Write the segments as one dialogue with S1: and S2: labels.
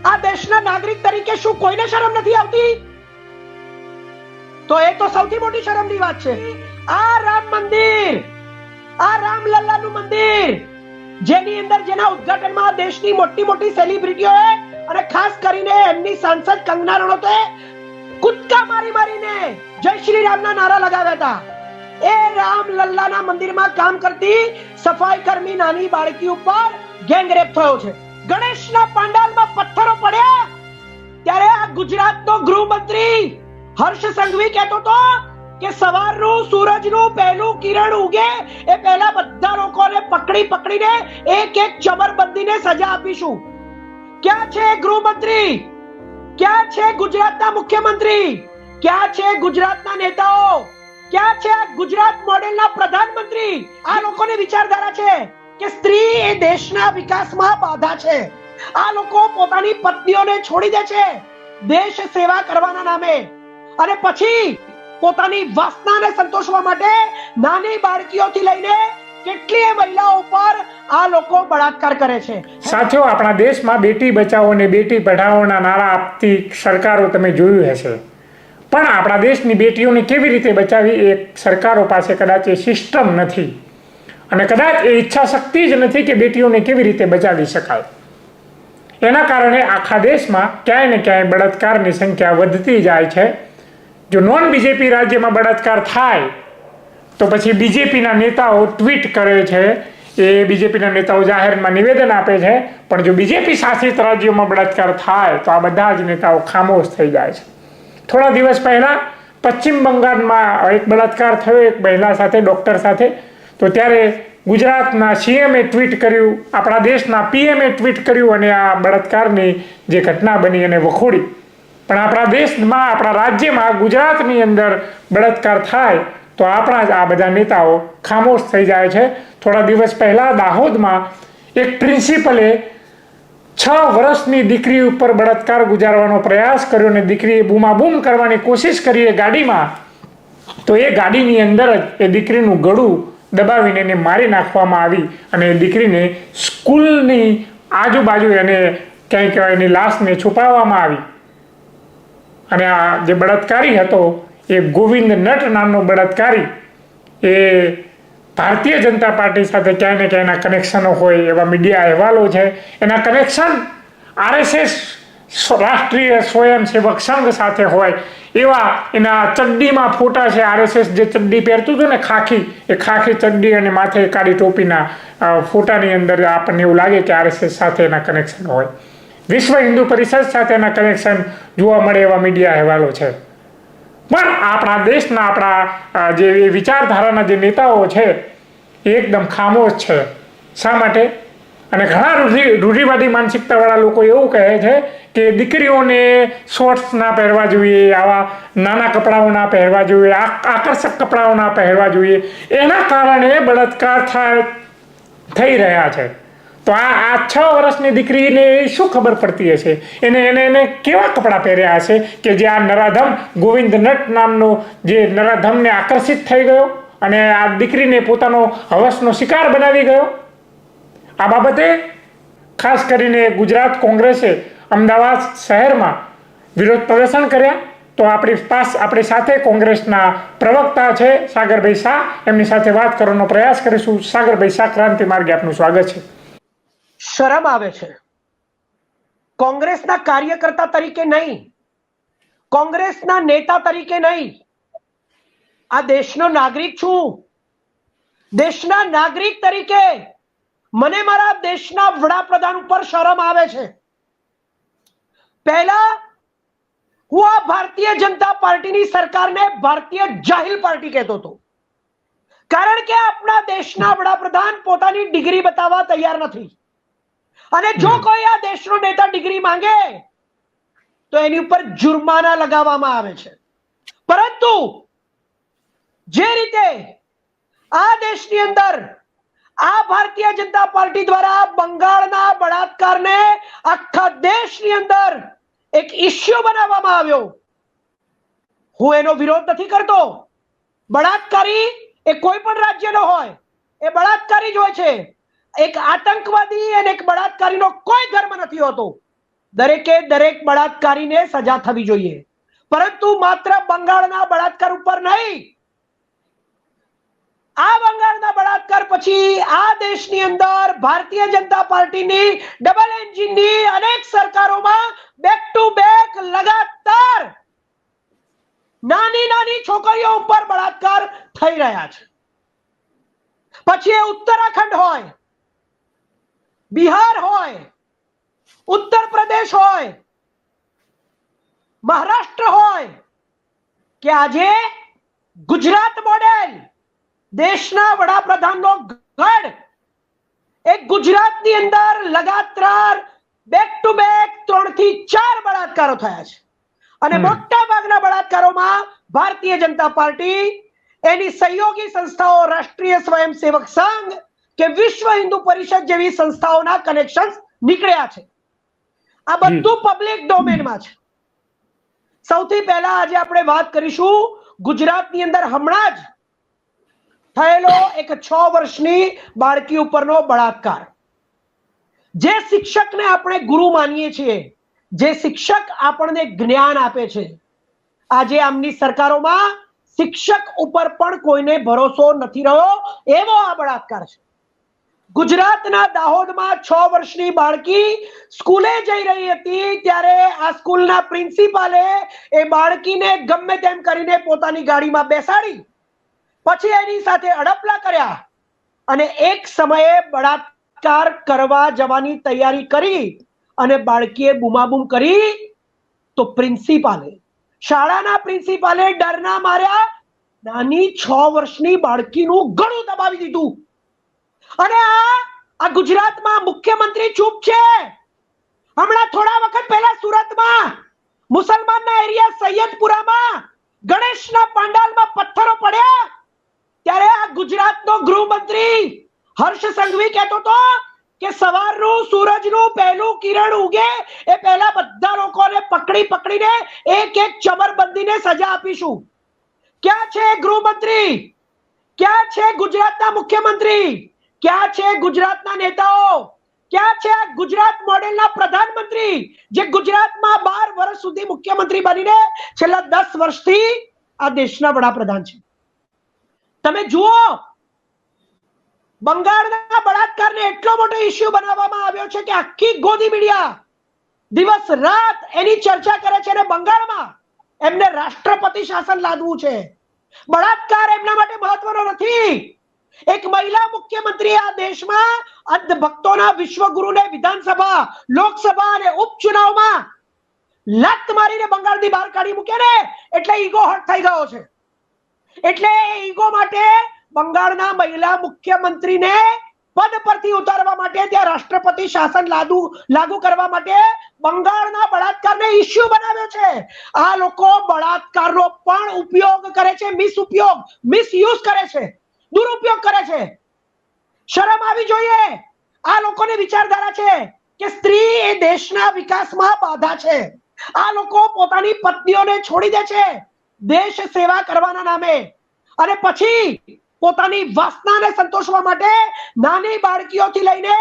S1: આ દેશના નાગરિક તરીકે શું કોઈને શરમ નથી આવતી? તો એ તો સૌથી મોટી શરમની વાત છે. આ રામ મંદિર, આ રામલલ્લાનું મંદિર, જેની અંદર જેના ઉદ્ઘાટનમાં દેશની મોટી મોટી સેલિબ્રિટીઓએ અને ખાસ કરીને એમની સાંસદ કંગના રનૌતે કૂદકા મારી મારીને જય શ્રી રામના નારા લગાવ્યા હતા. એ રામલલ્લાના મંદિરમાં કામ કરતી સફાઈ કર્મી નાની બાળકી ઉપર ગેંગરેપ થયો છે. ગણેશના પાંડાલમાં પથ્થરો પડ્યા ત્યારે આ ગુજરાતનો ગૃહમંત્રી હર્ષ સંઘવી કહેતો હતો કે સવારનું સૂરજનું પહેલું કિરણ ઉગે એ પહેલા બધા લોકોને પકડીને એક એક ચમરબંધીને સજા આપીશું. ક્યાં છે ગૃહમંત્રી? ક્યાં છે ગુજરાતના મુખ્યમંત્રી? ક્યાં છે ગુજરાતના નેતાઓ? ક્યાં છે ગુજરાત મોડેલના પ્રધાનમંત્રી? આ લોકોની વિચારધારા છે કે સ્ત્રી એ દેશના વિકાસમાં બાધા છે. આ લોકો પોતાની પત્નીઓને છોડી દે છે દેશ સેવા કરવાના નામે, અને પછી પોતાની વાસનાને સંતોષવા માટે નાની બાળકીઓથી લઈને કેટલીય મહિલાઓ પર આ લોકો બળાત્કાર કરે છે.
S2: સાથીઓ, આપણા દેશમાં બેટી બચાવો અને બેટી પઢાઓના નારા આપતી સરકારો તમે જોયું હશે, પણ આપણા દેશની બેટીઓને કેવી રીતે બચાવી એ સરકારો પાસે કદાચ એ સિસ્ટમ નથી, અને કદાચ એ ઈચ્છા શક્તિ જ નથી કે બેટીઓને કેવી રીતે બચાવી શકાય. એના કારણે આખા દેશમાં ક્યાંય ને ક્યાંય બળાત્કારની સંખ્યા વધતી જાય છે. જો નોન બીજેપી રાજ્યમાં બળાત્કાર થાય તો પછી બીજેપીના નેતાઓ ટ્વીટ કરે છે, એ બીજેપીના નેતાઓ જાહેરમાં નિવેદન આપે છે, પણ જો બીજેપી શાસિત રાજ્યોમાં બળાત્કાર થાય તો આ બધા જ નેતાઓ ખામોશ થઈ જાય છે. થોડા દિવસ પહેલા પશ્ચિમ બંગાળમાં એક બળાત્કાર થયો એક મહિલા સાથે, ડોક્ટર સાથે. તો ત્યારે ગુજરાતના સીએમએ ટ્વીટ કર્યું, આપણા દેશના પીએમએ ટ્વીટ કર્યું અને આ બળાત્કારની જે ઘટના બની એને વખોડી. પણ આપણા દેશમાં, આપણા રાજ્યમાં, ગુજરાતની અંદર બળાત્કાર થાય તો આપણા જ આ બધા નેતાઓ ખામોશ થઈ જાય છે. થોડા દિવસ પહેલા દાહોદમાં એક પ્રિન્સિપલે 6 વર્ષની દીકરી ઉપર બળાત્કાર ગુજારવાનો પ્રયાસ કર્યો અને દીકરીએ બૂમાબૂમ કરવાની કોશિશ કરી એ ગાડીમાં, તો એ ગાડીની અંદર જ એ દીકરીનું ગળું દબાવીને એને મારી નાખવામાં આવી અને એ દીકરીને સ્કૂલની આજુબાજુ એને ક્યાંય કહેવાય એની લાશને છુપાવવામાં આવી. અને આ જે બળાત્કારી હતો એ ગોવિંદ નટ નામનો બળાત્કારી, એ ભારતીય જનતા પાર્ટી સાથે ક્યાંય ને ક્યાંયના કનેક્શનો હોય એવા મીડિયા અહેવાલો છે. એના કનેક્શન આરએસએસ રાષ્ટ્રીય સ્વયંસેવક સંઘ સાથે હોય એવા એના ચડ્ડીમાં ફોટા છે. આરએસએસ જે ચડ્ડી પહેરતું હતું ને ખાખી, એ ખાખી ચડ્ડી અને માથે કાળી ટોપીના ફોટાની અંદર આપણને એવું લાગે કે આરએસએસ સાથે એના કનેક્શન હોય. વિશ્વ હિન્દુ પરિષદ સાથે એના કનેક્શન જોવા મળે એવા મીડિયા અહેવાલો છે. પણ આપણા દેશના, આપણા જે વિચારધારાના જે નેતાઓ છે એ એકદમ ખામોશ છે. શા માટે? અને ઘણા રૂઢિવાદી માનસિકતાવાળા લોકો એવું કહે છે કે દીકરીઓને શોર્ટ્સ ના પહેરવા જોઈએ, આવા નાના કપડાઓ ના પહેરવા જોઈએ, આકર્ષક કપડાઓ ના પહેરવા જોઈએ, એના કારણે બળાત્કાર થઈ રહ્યા છે. તો આ 6 વર્ષની દીકરીને શું ખબર પડતી હશે? એને કેવા કપડાં પહેર્યા હશે કે જે આ નરાધમ ગોવિંદ નટ નામનો જે નરાધમને આકર્ષિત થઈ ગયો અને આ દીકરીને પોતાનો હવસનો શિકાર બનાવી ગયો. આ બાબતે ખાસ કરીને ગુજરાત કોંગ્રેસે અમદાવાદ શહેરમાં વિરોધ પ્રદર્શન કર્યા. તો આપણી સાથે કોંગ્રેસના પ્રવક્તા છે સાગરભાઈ શાહ, એમની સાથે વાત કરવાનો પ્રયાસ કરીશું. સાગરભાઈ શાહ, ક્રાંતિ માર્ગે આપનું સ્વાગત છે.
S1: શરમ આવે છે. કોંગ્રેસના કાર્યકર્તા તરીકે નહીં, કોંગ્રેસના નેતા તરીકે નહીં, આ દેશનો નાગરિક છું. દેશના નાગરિક તરીકે મને મારા દેશના વડાપ્રધાન ઉપર શરમ આવે છે. પહેલા હું આ ભારતીય જનતા પાર્ટીની સરકારને ભારતીય જાહિલ પાર્ટી કહેતો હતો, કારણ કે આપણા દેશના વડાપ્રધાન પોતાની ડિગ્રી બતાવવા તૈયાર નથી. અને જો કોઈ આ દેશનો નેતા ડિગ્રી માંગે તો એની ઉપર જુર્માના લગાવવામાં આવે છે. પરંતુ જે રીતે આ દેશની અંદર આ ભારતીય જનતા પાર્ટી દ્વારા બંગાળના બળાત્કારને આખા દેશની અંદર એક ઇશ્યુ બનાવવામાં આવ્યો, હું એનો વિરોધ નથી કરતો. બળાત્કારી એ કોઈ પણ રાજ્યનો હોય, એ બળાત્કારી જ હોય છે. એક આતંકવાદી અને એક બળાત્કારીનો કોઈ ધર્મ નથી હોતો. દરેકે દરેક બળાત્કારીને સજા થવી જોઈએ, પરંતુ માત્ર બંગાળના બળાત્કાર ઉપર નહીં. આ બંગાળના બળાત્કાર પછી આ દેશની અંદર ભારતીય જનતા પાર્ટીની ડબલ એન્જિનની અનેક સરકારોમાં બેક ટુ બેક લગાતાર નાની નાની છોકરીઓ ઉપર બળાત્કાર થઈ રહ્યા છે. પછી એ ઉત્તરાખંડ હોય, બિહાર હોય, ઉત્તર પ્રદેશ હોય, મહારાષ્ટ્ર હોય કે આજે ગુજરાત મોડેલ દેશના વડાપ્રધાનનો ગઢ, એક ગુજરાતની અંદર લગાતાર બેક ટુ બેક 3 થી 4 બળાત્કારો થયા છે. અને મોટા ભાગના બળાત્કારોમાં ભારતીય જનતા પાર્ટી, એની સહયોગી સંસ્થાઓ, રાષ્ટ્રીય સ્વયંસેવક સંઘ કે વિશ્વ હિન્દુ પરિષદ જેવી સંસ્થાઓના કનેક્શન્સ નીકળ્યા છે. આ બધું પબ્લિક ડોમેનમાં છે. સૌથી પહેલા આજે આપણે વાત કરીશું ગુજરાતની અંદર હમણાં જ થયેલો એક 6 વર્ષની બાળકી ઉપરનો બળાત્કાર. જે શિક્ષકને આપણે ગુરુ માનીએ છીએ, જે શિક્ષક આપણને જ્ઞાન આપે છે, આજે આમની સરકારોમાં શિક્ષક ઉપર પણ કોઈને ભરોસો નથી રહ્યો, એવો આ બળાત્કાર છે. ગુજરાતના દાહોદમાં 6 વર્ષની બાળકી સ્કૂલે જઈ રહી હતી ત્યારે આ સ્કૂલના પ્રિન્સિપાલે એ બાળકીને ગમે તેમ કરીને પોતાની ગાડીમાં બેસાડી, પછી એની સાથે અડપલા કર્યા અને એક સમયે બળાત્કાર કરવા જવાની તૈયારી કરી અને બાળકીએ બૂમાબૂમ કરી તો પ્રિન્સિપાલે, શાળાના પ્રિન્સિપાલે ડરના માર્યા નાની 6 વર્ષની બાળકીનું ગળું દબાવી દીધું. અને આ ગુજરાતમાં મુખ્યમંત્રી ચૂપ છે. હમણાં થોડા વખત પહેલા સુરતમાં મુસલમાનના એરિયા સૈયદપુરામાં ગણેશના પંડાલમાં પથ્થરો પડ્યા ત્યારે આ ગુજરાતનો ગૃહમંત્રી હર્ષ સંઘવી કહેતો હતો કે સવારનું સૂરજનું પહેલું કિરણ ઉગે એ પહેલા બધા લોકોને પકડીને એક એક ચમરબંધીને સજા આપીશું. ક્યાં છે ગૃહમંત્રી? ક્યાં છે ગુજરાતના મુખ્યમંત્રી? ક્યાં છે ગુજરાતના નેતાઓ? ક્યાં છે ગુજરાત મોડેલના પ્રધાનમંત્રી જે ગુજરાતમાં 12 વર્ષ સુધી મુખ્યમંત્રી બનીને છેલ્લા 10 વર્ષથી આ દેશના વડાપ્રધાન છે? તમે જુઓ, બંગાળના બળાત્કારને એટલો મોટો ઇશ્યુ બનાવવામાં આવ્યો છે કે આખી ગોદી મીડિયા દિવસ રાત એની ચર્ચા કરે છે. અને બંગાળમાં એમને રાષ્ટ્રપતિ શાસન લાદવું છે. બળાત્કાર એમના માટે મહત્વનો નથી. એક મહિલા મુખ્યમંત્રી આ દેશમાં અંધભક્તોના વિશ્વગુરુને વિધાનસભા, લોકસભા અને ઉપચુનાવમાં લાત મારીને બંગાળની બહાર કાઢી મૂકે ને એટલે ઈગો હર્ટ થઈ ગયો છે. એટલે એ ઈગો માટે બંગાળના મહિલા મુખ્યમંત્રીને પદ પરથી ઉતારવા માટે, ત્યાં રાષ્ટ્રપતિ શાસન લાગુ કરવા માટે બંગાળના બળાત્કારને ઇશ્યુ બનાવ્યો છે. આ લોકો બળાત્કારનો પણ ઉપયોગ કરે છે, મિસયુઝ કરે છે, દુરુપયોગ કરે છે. શરમ આવી જોઈએ. આ લોકોની વિચારધારા છે કે સ્ત્રી એ દેશના વિકાસમાં બાધા છે. આ લોકો પોતાની પત્નીઓને છોડી દે છે દેશ સેવા કરવાના નામે, અને પછી પોતાની વાસનાને સંતોષવા માટે નાની બાળકીઓથી લઈને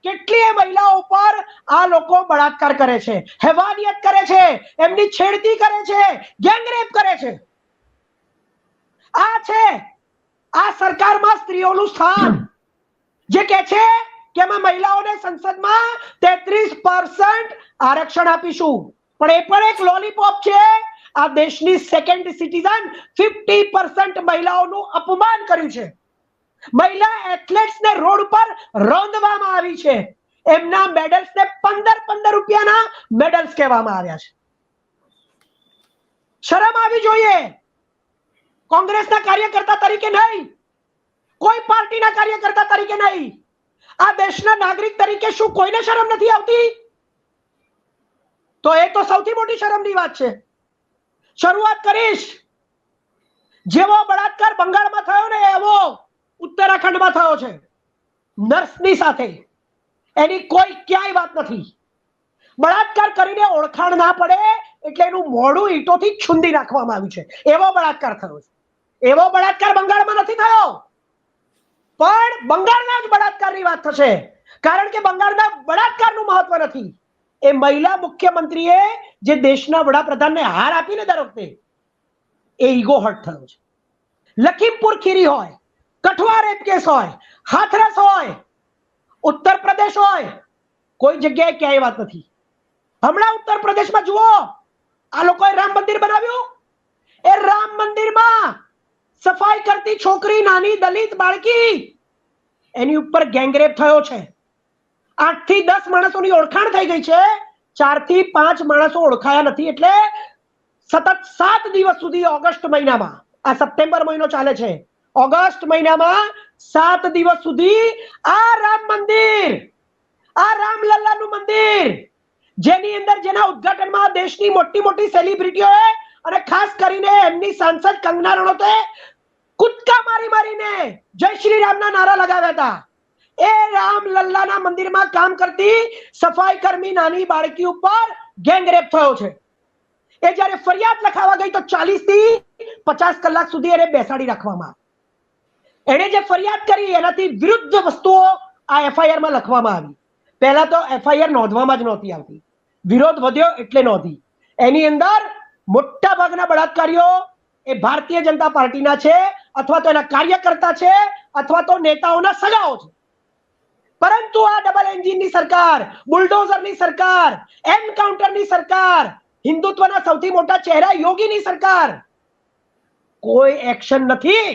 S1: કેટલીય મહિલાઓ પર આ લોકો બળાત્કાર કરે છે, હેવાનિયત કરે છે, એમની છેડતી કરે છે, ગેંગરેપ કરે છે. આ છે આ સરકારમાં સ્ત્રીઓનું સ્થાન, જે કહે છે કે અમે મહિલાઓને સંસદમાં 33% આરક્ષણ આપીશું. પણ એ પણ એક લોલીપોપ છે. આ દેશની સેકન્ડ સિટીઝન 50% મહિલાઓનું અપમાન કર્યું છે. મહિલા એથ્લેટ્સને રોડ પર રોંદવામાં આવી છે. એમના મેડલ્સને 15 રૂપિયાના મેડલ્સ કહેવામાં આવ્યા છે. શરમ આવી જોઈએ. કોંગ્રેસના કાર્યકર્તા તરીકે નહીં, કોઈ પાર્ટીના કાર્યકર્તા તરીકે નહીં, આ દેશના નાગરિક તરીકે શું કોઈને શરમ નથી આવતી? તો એ તો સૌથી મોટી શરમની વાત છે. શરૂઆત કરીશ, જેવો બળાત્કાર બંગાળમાં થયો ને એવો ઉત્તરાખંડમાં થયો છે નર્સની સાથે. એની કોઈ ક્યાંય વાત નથી. બળાત્કાર કરીને ઓળખાણ ના પડે એટલે એનું મોઢું ઈંટોથી છૂંદી નાખવામાં આવ્યું છે. એવો બળાત્કાર થયો છે. એવો બળાત્કાર બંગાળમાં નથી થયો, પણ બંગાળના જ બળાત્કારની વાત થશે, કારણ કે બંગાળના બળાત્કારનું મહત્વ નથી. એ મહિલા મુખ્યમંત્રીએ જે દેશના વડાપ્રધાનને હાર આપીને દર વખતે એ ઈગો હર્ટ થયો છે. લખીમપુર ખીરી હોય, કઠવા રેપ કેસ હોય, હાથરસ હોય, ઉત્તર પ્રદેશ હોય, કોઈ જગ્યાએ ક્યાંય વાત નથી. હમણાં ઉત્તર પ્રદેશમાં જુઓ, આ લોકોએ રામ મંદિર બનાવ્યું. એ રામ મંદિરમાં સફાઈ કરતી છોકરી, નાની દલિત બાળકી, એની ઉપર ગેંગરેપ થયો છે. 8 થી 10 માણસોની ઓળખાણ થઈ ગઈ છે, 4 થી 5 માણસો ઓળખાયા નથી. એટલે સતત 7 દિવસ સુધી ઓગસ્ટ મહિનામાં, આ સપ્ટેમ્બર મહિનો ચાલે છે, ઓગસ્ટ મહિનામાં 7 દિવસ સુધી આ રામ મંદિર, આ રામલલ્લાનું મંદિર, જેની અંદર જેના ઉદ્ઘાટનમાં દેશની મોટી મોટી સેલિબ્રિટીઓએ અને ખાસ કરીને એમની સાંસદ કંગના રનૌતે કૂદકા મારી મારીને જય શ્રી રામના નારા લગાવ્યા હતા. એ રામલલ્લાના મંદિરમાં કામ કરતી સફાઈ કર્મી નાની બાળકી ઉપર ગેંગરેપ થયો છે. એ જ્યારે ફરિયાદ લખાવા ગઈ તો 40 થી 50 કલાક સુધી એને બેસાડી રાખવામાં. એને જે ફરિયાદ કરી એનાથી વિરુદ્ધ વસ્તુઓ આ એફઆઈઆર માં લખવામાં આવી. પહેલા તો એફઆઈઆર નોંધવામાં જ નહોતી આવતી, વિરોધ વધ્યો એટલે નોંધી. એની અંદર મોટા ભાગના બળાત્કારીઓ એ ભારતીય જનતા પાર્ટીના છે, અથવા તો એના કાર્યકર્તા છે, અથવા તો નેતાઓના સગાઓ છે. પરંતુ આ ડબલ એન્જિનની સરકાર, બુલડોઝરની સરકાર, એન્કાઉન્ટરની સરકાર, હિન્દુત્વના સૌથી મોટા ચહેરા યોગીની સરકાર, કોઈ એક્શન નથી.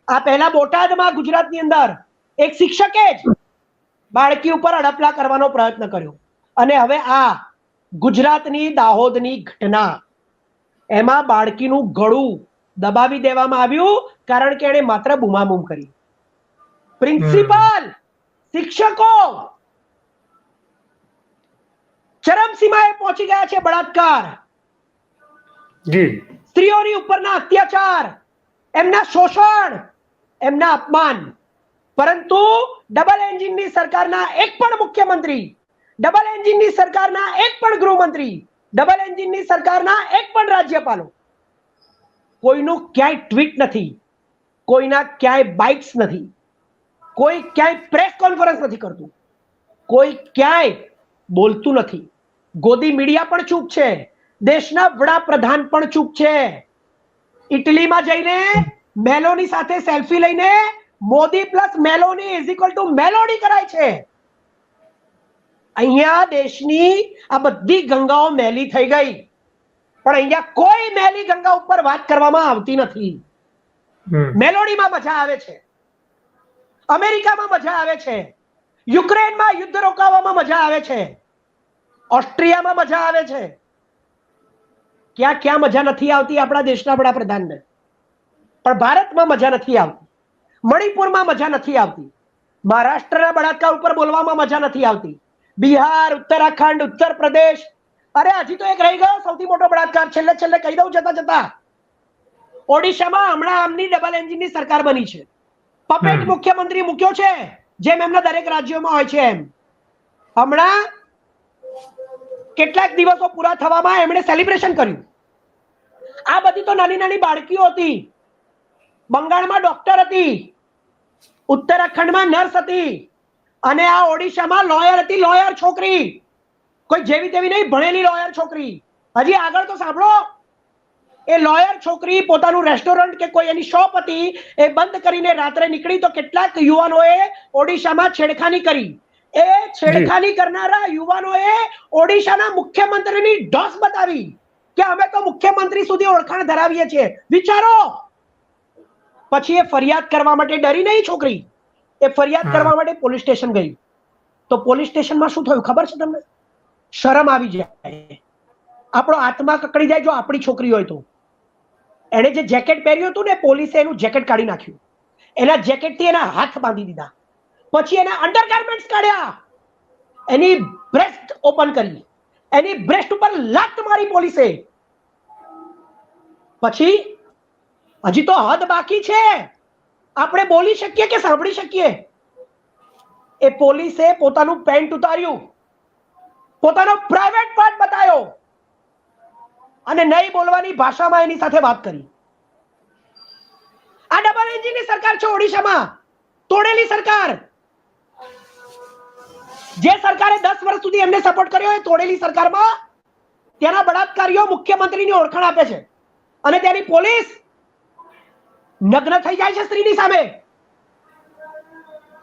S1: આ પહેલા બોટાદમાં ગુજરાતની અંદર એક શિક્ષકે જ બાળકી ઉપર અડપલા કરવાનો પ્રયત્ન કર્યો, અને હવે આ ગુજરાતની દાહોદની ઘટના, એમાં બાળકીનું ગળું દબાવી દેવામાં આવ્યું કારણ કે એણે માત્ર બૂમાબૂમ કરી. પ્રિન્સિપાલ, શિક્ષકો ચરમસીમાએ પહોંચી ગયા છે. બળાત્કાર, સ્ત્રીઓની ઉપરના અત્યાચાર, એમના શોષણ, એમના અપમાન. પરંતુ ડબલ એન્જિનની સરકારના એક પણ મુખ્યમંત્રી, ડબલ એન્જિનની સરકારના એક પણ ગૃહમંત્રી, ડબલ એન્જિનની સરકારના એક પણ રાજ્યપાલો, કોઈનું ક્યાંય ટ્વીટ નથી, કોઈના ક્યાંય બાઇટ્સ નથી, કોઈ ક્યાંય પ્રેસ કોન્ફરન્સ નથી કરતું, કોઈ ક્યાંય બોલતું નથી. ગોદી મીડિયા પણ ચૂપ છે, દેશના વડાપ્રધાન પણ ચૂપ છે. ઇટલીમાં જઈને મેલોની સાથે સેલ્ફી લઈને Modi plus Meloni is equal to melody કરાય છે. અહીંયા દેશની આ બધી ગંગાઓ મેલી થઈ ગઈ, પણ અહીંયા કોઈ મેલી ગંગા ઉપર વાત કરવામાં આવતી નથી. મેલોડીમાં મજા આવે છે, અમેરિકામાં મજા આવે છે, યુક્રેનમાં યુદ્ધ રોકાવામાં મજા આવે છે, ઓસ્ટ્રિયામાં મજા આવે છે. ક્યાં ક્યાં મજા નથી આવતી આપણા દેશના વડાપ્રધાનને, પણ ભારતમાં મજા નથી આવતી, મણિપુરમાં મજા નથી આવતી, મહારાષ્ટ્રના બળાત્કાર ઉપર બોલવામાં મજા નથી આવતી, બિહાર, ઉત્તરાખંડ, ઉત્તર પ્રદેશ, અરે હજી તો એક રહી ગયો સૌથી મોટો બળાત્કાર, છેલ્લે છેલ્લે કહી દઉં જતા જતા, ઓડિશામાં હમણાં આમની ડબલ એન્જિનની સરકાર બની છે, પપેટ મુખ્યમંત્રી મૂક્યો છે, જેમ એમના દરેક રાજ્યોમાં હોય છે એમ. હમણાં કેટલાક દિવસો પૂરા થવામાં એમણે સેલિબ્રેશન કર્યું. આ બધી તો નાની નાની બાળકીઓ હતી. બંગાળમાં ડોક્ટર હતી, ઉત્તરાખંડમાં નર્સ હતી, અને આ ઓડિશામાં લોયર હતી. લોયર છોકરી, કોઈ જેવી તેવી નહીં, ભણેલી લોયર છોકરી. હજી આગળ તો સાંભળો, એ લોયર છોકરી પોતાનું રેસ્ટોરન્ટ કે કોઈ એની શોપ હતી એ બંધ કરીને રાત્રે નીકળી તો કેટલાક યુવાનોએ ઓડિશામાં છેડખાની કરી. એ છેડખાની કરનારા યુવાનોએ ઓડિશાના મુખ્યમંત્રીની ઢોસ બતાવી કે અમે તો મુખ્યમંત્રી સુધી ઓળખાણ ધરાવીએ છીએ. વિચારો. પછી એ ફરિયાદ કરવા માટે ડરી નહીં છોકરી, એ ફરિયાદ કરવા માટે પોલીસ સ્ટેશન ગઈ. તો પોલીસ સ્ટેશનમાં શું થયું ખબર છે તમને? શરમ આવી જાય, આપણો આત્મા કકડી જાય. જો આપણી છોકરી હોય તો એને જે જેકેટ પહેર્યું હતું ને, પોલીસે એનું જેકેટ કાઢી નાખ્યું, એના જેકેટથી એના હાથ બાંધી દીધા, પછી એના અંડરગાર્મેન્ટ્સ કાઢ્યા, એની બ્રેસ્ટ ઓપન કરી, એની બ્રેસ્ટ ઉપર લાત મારી પોલીસે. પછી હજી તો હદ બાકી છે, આપણે બોલી શકીએ કે સાંભળી શકીએ. એ પોલીસે પોતાનું પેન્ટ ઉતાર્યું, પોતાનો પ્રાઇવેટ પાર્ટ બતાવ્યો, અને નહીં બોલવાની ભાષામાં એની સાથે વાત કરી. આ ડબલ એન્જિનની સરકાર છે ઓડિશામાં, તોડેલી સરકાર. જે સરકારે 10 વર્ષ સુધી એમને સપોર્ટ કર્યો એ તોડેલી સરકારમાં તેના બળાત્કારીઓ મુખ્યમંત્રીની ઓળખાણ આપે છે અને તેની પોલીસ નગ્ન થઈ જાય છે સ્ત્રીની સામે.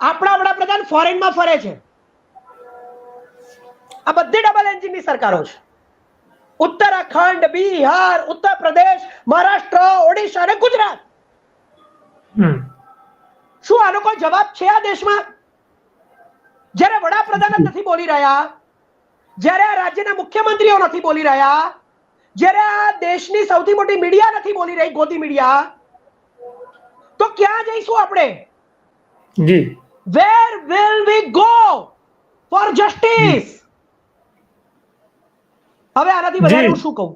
S1: આપણા વડાપ્રધાન ફોરેનમાં ફરે છે. આ બધી ડબલ એન્જિનની સરકારો છે. ઉત્તરાખંડ, બિહાર, ઉત્તર પ્રદેશ, મહારાષ્ટ્ર, ઓડિશા અને ગુજરાત. શું આનો કોઈ જવાબ છે આ દેશમાં? જ્યારે વડાપ્રધાન જ નથી બોલી રહ્યા, જ્યારે આ રાજ્યના મુખ્યમંત્રીઓ નથી બોલી રહ્યા, જ્યારે આ દેશની સૌથી મોટી મીડિયા નથી બોલી રહી, ગોદી મીડિયા, તો ક્યાં જઈશું આપણે?
S2: જી,
S1: where will we go for justice? હવે આનાથી વધારે હું શું કહું?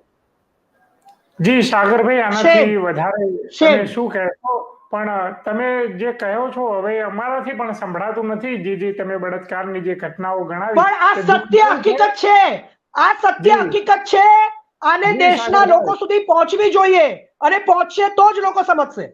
S2: જી સાગરભાઈ, આનાથી વધારે તમે શું કહેશો? પણ તમે જે કહો છો હવે અમારાથી પણ સંભળાતું નથી. જે તમે બળાત્કારની જે ઘટનાઓ ગણાવી,
S1: પણ આ સત્ય હકીકત છે. આ સત્ય હકીકત છે. આને દેશના લોકો સુધી પહોંચવી જોઈએ અને પહોંચશે તો જ લોકો સમજશે.